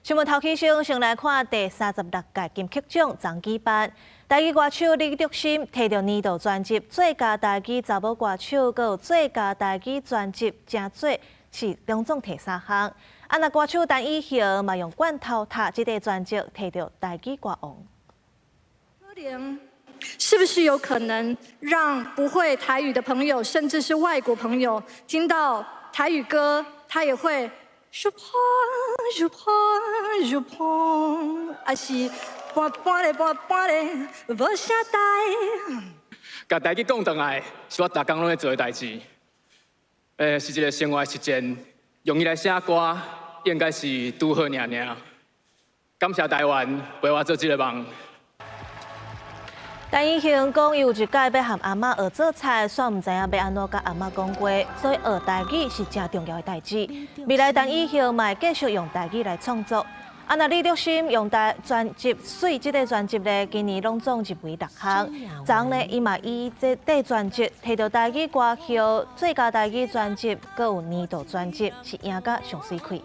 新闻头起先来看第36届金曲奖总举办，台语歌手李德心摕到年度专辑最佳台语查某歌手，佮最佳台语专辑真多，是两种摕3项。那歌手陈以恒嘛用《罐头塔》这个专辑摕到台语歌王。是不是有可能让不会台语的朋友，甚至是外国朋友，听到台语歌，他也会Je prends，还是搬咧，无啥代。甲台语讲倒来，是我逐工拢在做的代志。是一个生活实践，用伊来写歌，应该是拄好尔。感谢台湾陪我做这个梦。陈以恒讲，伊有一届要和阿嬷学做菜，煞唔知影要安怎甲阿嬷讲话，所以学台语是真重要的代志。未来陈以恒嘛会继续用台语来创作。那李德心用专辑《水》这个专辑咧，今年拢总入围6项。昨呢，伊嘛以这块专辑摕到台语歌曲最佳台语专辑，佮有年度专辑，是赢甲上水开。